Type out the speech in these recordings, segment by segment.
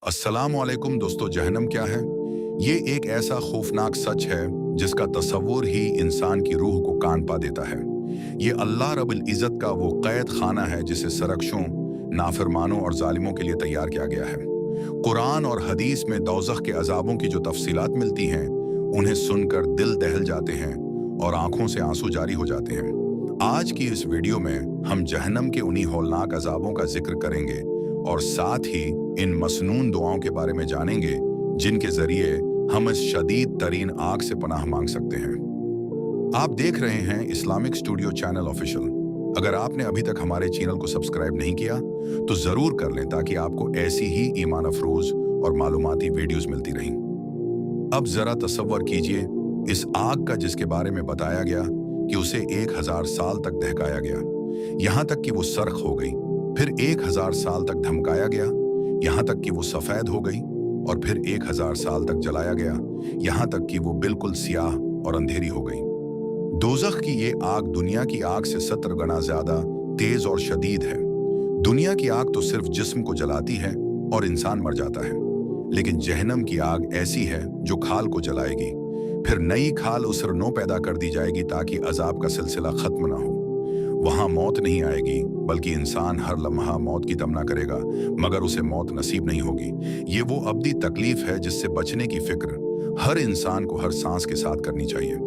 अस्सलामुअलैकुम दोस्तों, जहन्नम क्या है? ये एक ऐसा खौफनाक सच है जिसका तसव्वुर ही इंसान की रूह को कान पा देता है। ये अल्लाह रब्बुल इज़्ज़त का वो कैद खाना है जिसे सरकशों, नाफरमानों और जालिमों के लिए तैयार किया गया है। कुरान और हदीस में दोज़ख के अजाबों की जो तफसीलात मिलती हैं, उन्हें सुनकर दिल दहल जाते हैं और आंखों से आंसू जारी हो जाते हैं। आज की इस वीडियो में हम जहन्नम के उन्हीं हौलनाक अजाबों का जिक्र करेंगे और साथ ही इन मसनून दुआओं के बारे में जानेंगे जिनके जरिए हम इस शदीद तरीन आग से पनाह मांग सकते हैं। आप देख रहे हैं इस्लामिक स्टूडियो चैनल ऑफिशियल। अगर आपने अभी तक हमारे चैनल को सब्सक्राइब नहीं किया तो जरूर कर लें ताकि आपको ऐसी ही ईमान अफरोज और मालूमाती वीडियोस मिलती रहें। अब जरा तसव्वुर कीजिए इस आग का जिसके बारे में बताया गया कि उसे 1000 साल तक दहकाया गया, यहां तक कि वो सरख हो गई, फिर 1000 साल तक धमकाया गया, यहां तक कि वो सफेद हो गई, और फिर 1000 साल तक जलाया गया, यहां तक कि वो बिल्कुल सियाह और अंधेरी हो गई। दोज़ख की ये आग दुनिया की आग से 70 गुना ज्यादा तेज और शदीद है। दुनिया की आग तो सिर्फ जिस्म को जलाती है और इंसान मर जाता है, लेकिन जहन्नम की आग ऐसी है जो खाल को जलाएगी, फिर नई खाल उसर नो पैदा कर दी जाएगी ताकि अजाब का सिलसिला खत्म ना हो। वहां मौत नहीं आएगी, बल्कि इंसान हर लम्हा मौत की तमन्ना करेगा, मगर उसे मौत नसीब नहीं होगी। ये वो अब्दी तकलीफ है जिससे बचने की फिक्र हर इंसान को हर सांस के साथ करनी चाहिए।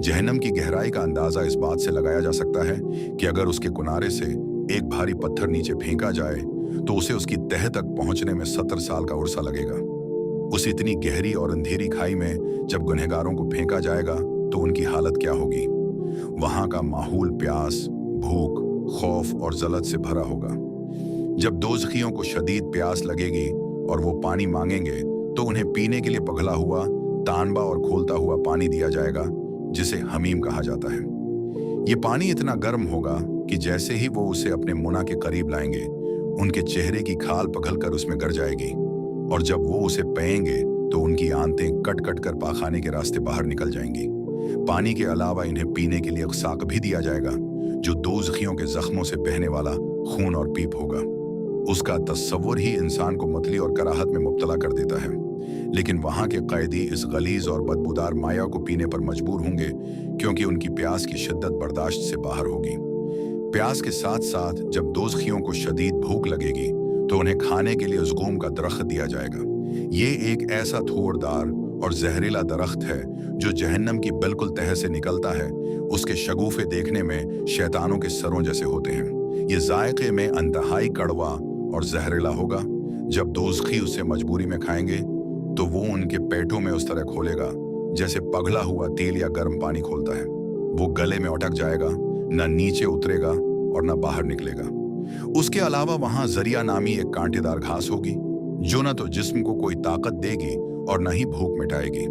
जहन्नम की गहराई का अंदाजा इस बात से लगाया जा सकता है कि अगर उसके किनारे से एक भारी पत्थर नीचे फेंका जाए तो उसे उसकी तह तक पहुंचने में 70 साल का उर्सा लगेगा। उस इतनी गहरी और अंधेरी खाई में जब गुनहगारों को फेंका जाएगा तो उनकी हालत क्या होगी? वहां का माहौल प्यास, भूख, खौफ और जलत से भरा होगा। जब दोज़खियों को शदीद प्यास लगेगी और वो पानी मांगेंगे तो उन्हें पीने के लिए पघला हुआ, तानबा और खोलता हुआ पानी दिया जाएगा, जिसे हमीम कहा जाता है। ये पानी इतना गर्म होगा कि जैसे ही वो उसे अपने मुना के करीब लाएंगे, उनके चेहरे की खाल पिघलकर उसमें गर जाएगी, और जब वो उसे पिएंगे तो उनकी आंतें कट कट कर पाखाने के रास्ते बाहर निकल जाएंगी। पानी के अलावा इन्हें पीने के लिए साक भी दिया जाएगा, जो दोज़खियों के जख्मों से बहने वाला खून और पीप होगा। उसका तस्वुर ही इंसान को मतली और कराहत में मुब्तला कर देता है। लेकिन वहां के कैदी इस गलीज और बदबूदार माया को पीने पर मजबूर होंगे, क्योंकि उनकी प्यास की शिद्दत बर्दाश्त से बाहर होगी। प्यास के साथ साथ जब दोज़खियों को शदीद भूख लगेगी तो उन्हें खाने के लिए ज़ुकूम का दरख्त दिया जाएगा। ये एक ऐसा थोड़दार और जहरीला दरख्त है जो जहन्नम की बिल्कुल तह से निकलता है। उसके शगुफे देखने में शैतानों के सरों जैसे होते हैं। ये जायके में इंतहाई कड़वा और जहरीला होगा। जब दोज़खी उसे मजबूरी में खाएंगे तो वो उनके पेटों में उस तरह खोलेगा जैसे पगला हुआ तेल या गर्म पानी खोलता है। वो गले में अटक जाएगा, न नीचे उतरेगा और न बाहर निकलेगा। उसके अलावा वहां जरिया नामी एक कांटेदार घास होगी जो न तो जिस्म को कोई ताकत देगी और न ही भूख मिटाएगी।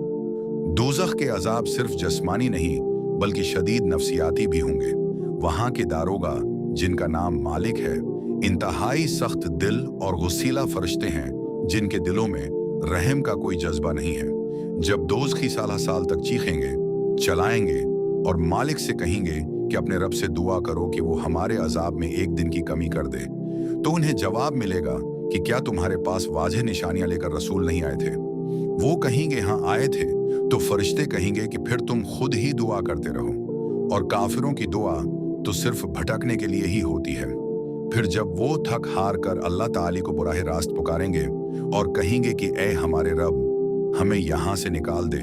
दोज़ख के अजाब सिर्फ जिस्मानी नहीं बल्कि शदीद नफ्सियाती भी होंगे। वहां के दारोगा, जिनका नाम मालिक है, इंतहाई सख्त दिल और गुस्सीला फरिश्ते हैं जिनके दिलों में रहम का कोई जज्बा नहीं है। जब दोज़खी साल तक चीखेंगे, चलाएंगे और मालिक से कहेंगे कि अपने रब से दुआ करो कि वो हमारे अजाब में एक दिन की कमी कर दे, तो उन्हें जवाब मिलेगा कि क्या तुम्हारे पास वाज़ेह निशानियां लेकर रसूल नहीं आए थे? वो कहेंगे हाँ आए थे, तो फरिश्ते कहेंगे कि फिर तुम खुद ही दुआ करते रहो, और काफिरों की दुआ तो सिर्फ भटकने के लिए ही होती है। फिर जब वो थक हार कर अल्लाह ताली को बुराहे रास्त पुकारेंगे और कहेंगे कि ए हमारे रब, हमें यहाँ से निकाल दे,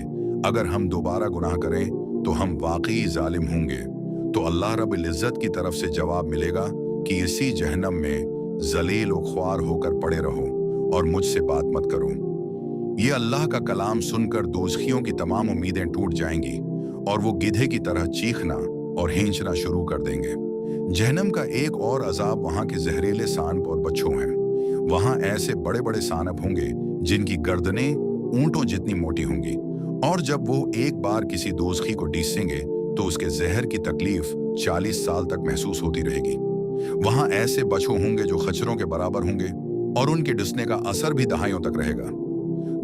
अगर हम दोबारा गुनाह करें तो हम वाकई जालिम होंगे, तो अल्लाह रब्बुल इज़्ज़त की तरफ से जवाब मिलेगा कि इसी जहन्नम में जलील और ख्वार होकर पड़े रहो और मुझसे बात मत करो। ये अल्लाह का कलाम सुनकर दोज़खियों की तमाम उम्मीदें टूट जाएंगी और वो गिधे की तरह चीखना और हेंचना शुरू कर देंगे। जहन्नम का एक और अजाब वहां के जहरीले सांप और बच्चों हैं। वहां ऐसे बड़े बड़े सांप होंगे जिनकी गर्दनें ऊंटों जितनी मोटी होंगी, और जब वो एक बार किसी दोज़खी को डीसेंगे तो उसके जहर की तकलीफ 40 साल तक महसूस होती रहेगी। वहां ऐसे बच्चों होंगे जो खच्चरों के बराबर होंगे और उनके डिसने का असर भी दहाइयों तक रहेगा।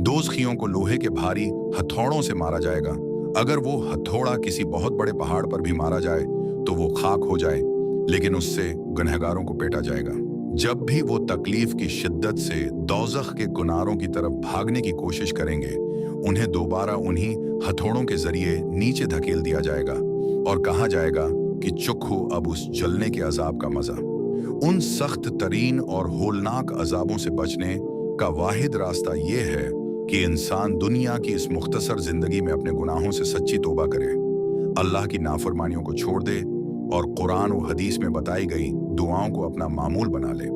दोज़खियों को लोहे के भारी हथौड़ों से मारा जाएगा। अगर वो हथौड़ा किसी बहुत बड़े पहाड़ पर भी मारा जाए तो वो खाक हो जाए, लेकिन उससे गुनहगारों को पेटा जाएगा। जब भी वो तकलीफ की शिद्दत से दोज़ख के किनारों की तरफ भागने की कोशिश करेंगे, उन्हें दोबारा उन्हीं हथौड़ों के जरिए नीचे धकेल दिया जाएगा और कहा जाएगा कि चखो अब उस जलने के अजाब का मजा। उन सख्त तरीन और होलनाक अजाबों से बचने का वाहिद रास्ता ये है कि इंसान दुनिया की इस मुख्तसर जिंदगी में अपने गुनाहों से सच्ची तौबा करे, अल्लाह की नाफरमानियों को छोड़ दे और कुरान और हदीस में बताई गई दुआओं को अपना मामूल बना ले।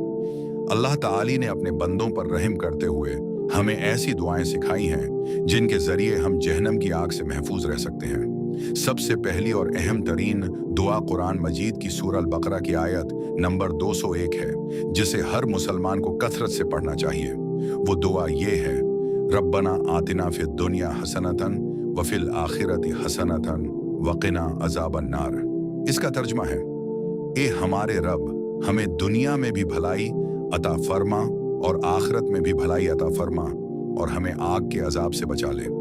अल्लाह ताली ने अपने बंदों पर रहम करते हुए हमें ऐसी दुआएं सिखाई हैं जिनके जरिए हम जहन्नम की आग से महफूज रह सकते हैं। सबसे पहली और अहम तरीन दुआ कुरान मजीद की सूरह अल-बकरा की आयत नंबर 201 है, जिसे हर मुसलमान को कसरत से पढ़ना चाहिए। वो दुआ ये है, रब्बना आतिना फिद दुनिया हसनतन व फिल आखिरति हसनतन वक़िना अज़ाबन नार। इसका तर्जुमा है, ए हमारे रब, हमें दुनिया में भी भलाई अता फरमा और आखिरत में भी भलाई अता फरमा और हमें आग के अजाब से बचा ले।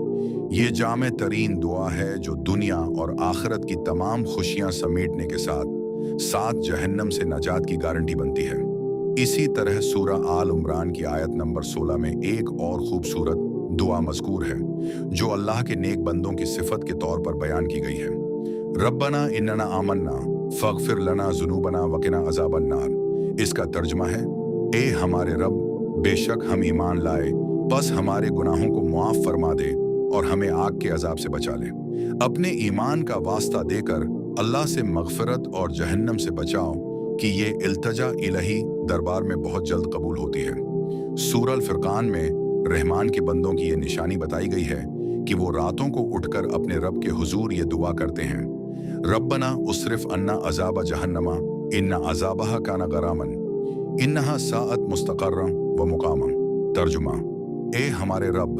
ये जामे तरीन दुआ है जो दुनिया और आखिरत की तमाम खुशियां समेटने के साथ साथ जहन्नम से नजात की गारंटी बनती है। इसी तरह सूरह आल इमरान की आयत नंबर 16 में एक और खूबसूरत दुआ मज़कूर है जो अल्लाह के नेक बंदों की सिफत के तौर पर बयान की गई है। रब्बना इन्नना आमन्ना फगफिर लना जुनूबना वकिना अज़ाबन नार। इसका तर्जुमा है, ए हमारे रब, बेशक हम ईमान लाए, बस हमारे गुनाहों को मुआफ फरमा दे और हमें आग के अजाब से बचा ले। अपने ईमान का वास्ता देकर अल्लाह से मगफरत और जहन्नम से बचाओ कि ये इल्तजा इलाही दरबार में बहुत जल्द कबूल होती है। सूरह अल-फुरकान में रहमान के बंदों की ये निशानी बताई गई है कि वो रातों को उठकर अपने रब के हुजूर ये दुआ करते हैं, रब्बना उसरिफ अन्ना अजाब जहन्नमा इन्ना अजाबहा काना गरामन इन्नहा साअत मुस्तक़र्रम व मुकामा। तर्जुमा, ए हमारे रब,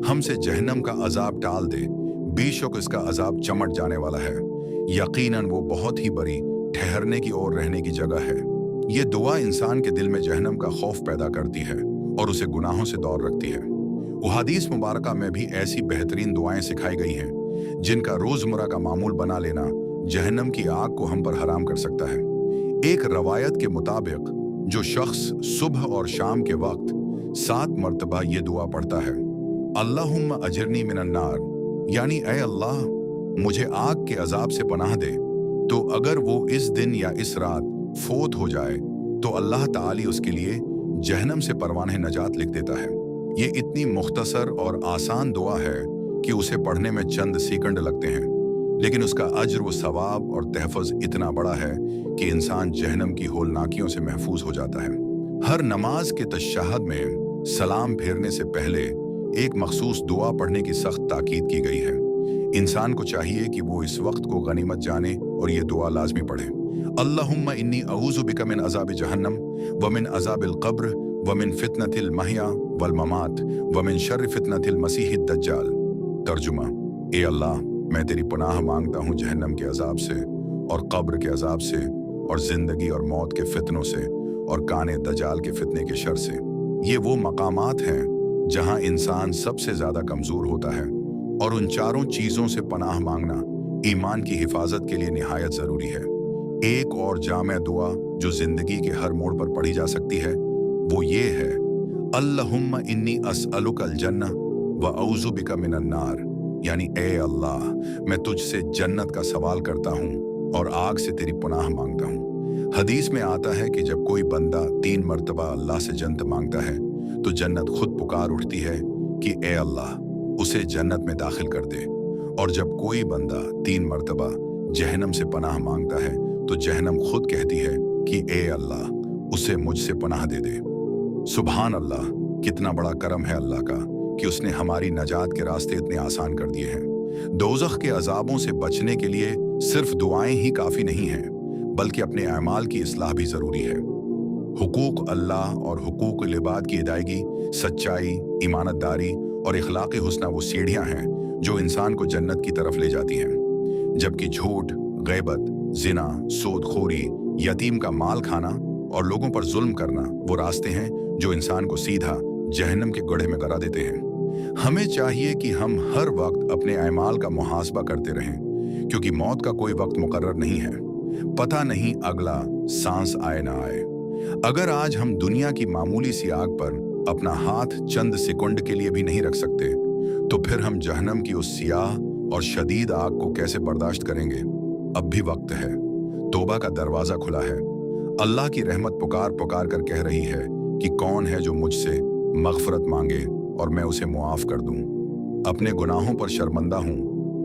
हमसे जहन्नम का अजाब टाल दे, बेशक इसका अजाब चमट जाने वाला है, यकीनन वो बहुत ही बड़ी ठहरने की ओर रहने की जगह है। ये दुआ इंसान के दिल में जहन्नम का खौफ पैदा करती है और उसे गुनाहों से दूर रखती है। हदीस मुबारका में भी ऐसी बेहतरीन दुआएं सिखाई गई हैं जिनका रोजमर्रा का मामूल बना लेना जहन्नम की आग को हम पर हराम कर सकता है। एक रवायत के मुताबिक जो शख्स सुबह और शाम के वक्त 7 मरतबा ये दुआ पढ़ता है, अल्लाहुम्मा अजिरनी मिनन नार, यानी ऐ अल्लाह मुझे आग के अजाब से पनाह दे, तो अगर वो इस दिन या इस रात फोत हो जाए तो अल्लाह ताली उसके लिए जहन्नम से परवाने नजात लिख देता है। ये इतनी मुख्तसर और आसान दुआ है कि उसे पढ़ने में चंद सेकंड लगते हैं, लेकिन उसका अज्र व सवाब और तहफ़्फ़ुज़ इतना बड़ा है कि इंसान जहन्नम की होलनाकियों से महफूज हो जाता है। हर नमाज के तशहद में सलाम फेरने से पहले एक मखसूस दुआ पढ़ने की सख्त ताकीद की गई है। इंसान को चाहिए कि वो इस वक्त को गनीमत जाने और ये दुआ लाजमी पढ़े, अल्लाहुम्मा इन्नी अऊज़ु बिका मिन अज़ाबि जहन्नम व मिन अज़ाबिल क़ब्र व मिन फितनतिल महया वल ममात व मिन शर्रि फितनतिल मसीहिद दज्जाल। तर्जुमा, ए अल्लाह, मैं तेरी पनाह मांगता हूँ जहन्नम के अजाब से और कब्र के अजाब से और जिंदगी और मौत के फितनों से और काने दजाल के फितने के शर से। ये वो मकामात हैं जहाँ इंसान सबसे ज्यादा कमजोर होता है और उन चारों चीजों से पनाह मांगना ईमान की हिफाजत के लिए निहायत जरूरी है। एक और जामे दुआ जो जिंदगी के हर मोड़ पर पढ़ी जा सकती है वो ये है, अल्लाहुम्मा इन्नी अस्अलुकल जन्ना व औज़ु बिका मिनन नार, यानी ए अल्लाह, मैं तुझसे जन्नत का सवाल करता हूँ और आग से तेरी पनाह मांगता हूँ। हदीस में आता है कि जब कोई बंदा 3 मरतबा अल्लाह से जन्नत मांगता है तो जन्नत खुद पुकार उठती है कि ए अल्लाह, उसे जन्नत में दाखिल कर दे, और जब कोई बंदा 3 मरतबा जहन्नम से पनाह मांगता है तो जहन्नम खुद कहती है कि ए अल्लाह, उसे मुझसे पनाह दे दे। सुभान अल्लाह, कितना बड़ा करम है अल्लाह का कि उसने हमारी नजात के रास्ते इतने आसान कर दिए हैं। दोज़ख के अजाबों से बचने के लिए सिर्फ दुआएं ही काफ़ी नहीं हैं, बल्कि अपने अमाल की इस्लाह भी ज़रूरी है। हुकूक अल्लाह और हुकूक लिबाद की अदायगी, सच्चाई, ईमानतदारी और इखलाक़ी हुस्ना वो सीढ़ियाँ हैं जो इंसान को जन्नत की तरफ ले जाती हैं, जबकि झूठ, गैबत, जिना, सूदखोरी, यतीम का माल खाना और लोगों पर जुल्म करना वो रास्ते हैं जो इंसान को सीधा जहन्नम के गड्ढे में गिरा देते हैं। हमें चाहिए कि हम हर वक्त अपने अमाल का मुहासबा करते रहें, क्योंकि मौत का कोई वक्त मुकर्रर नहीं है। पता नहीं अगला सांस आए ना आए। अगर आज हम दुनिया की मामूली सी आग पर अपना हाथ चंद सेकंड के लिए भी नहीं रख सकते, तो फिर हम जहन्नम की उस सियाह और शदीद आग को कैसे बर्दाश्त करेंगे? अब भी वक्त है, तौबा का दरवाजा खुला है। अल्लाह की रहमत पुकार पुकार कर कह रही है कि कौन है जो मुझसे मगफरत मांगे और मैं उसे मुआफ कर दूं। अपने गुनाहों पर शर्मिंदा हूं,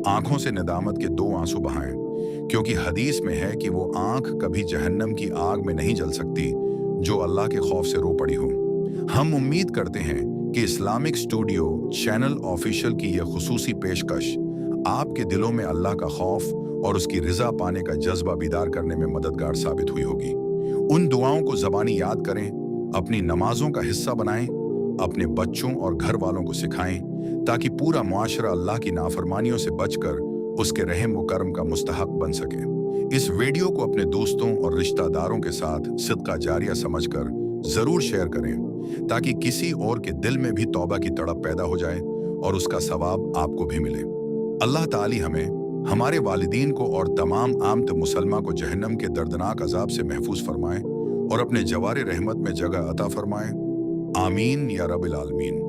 आंखों से निदामत के 2 आंसू बहाएं, क्योंकि हदीस में है कि वो आंख कभी जहन्नम की आग में नहीं जल सकती जो अल्लाह के खौफ से रो पड़ी हो। हम उम्मीद करते हैं कि इस्लामिक स्टूडियो चैनल ऑफिशियल की यह खुसूसी पेशकश आपके दिलों में अल्लाह का खौफ और उसकी रिजा पाने का जज्बा बीदार करने में मददगार साबित हुई होगी। उन दुआओं को ज़बानी याद करें, अपनी नमाजों का हिस्सा बनाएं, अपने बच्चों और घर वालों को सिखाएं, ताकि पूरा मुआशरा अल्लाह की नाफरमानियों से बचकर उसके रहम व करम का मुस्तहक बन सके। इस वीडियो को अपने दोस्तों और रिश्तेदारों के साथ सिदका जारिया समझकर जरूर शेयर करें, ताकि किसी और के दिल में भी तौबा की तड़प पैदा हो जाए और उसका सवाब आपको भी मिले। अल्लाह ताली हमें, हमारे वालिदीन को और तमाम आमत मुसलमान को जहन्नम के दर्दनाक अजाब से महफूज फरमाए और अपने जवारे रहमत में जगह अता फरमाए। आमीन या रब्बिल आलमीन।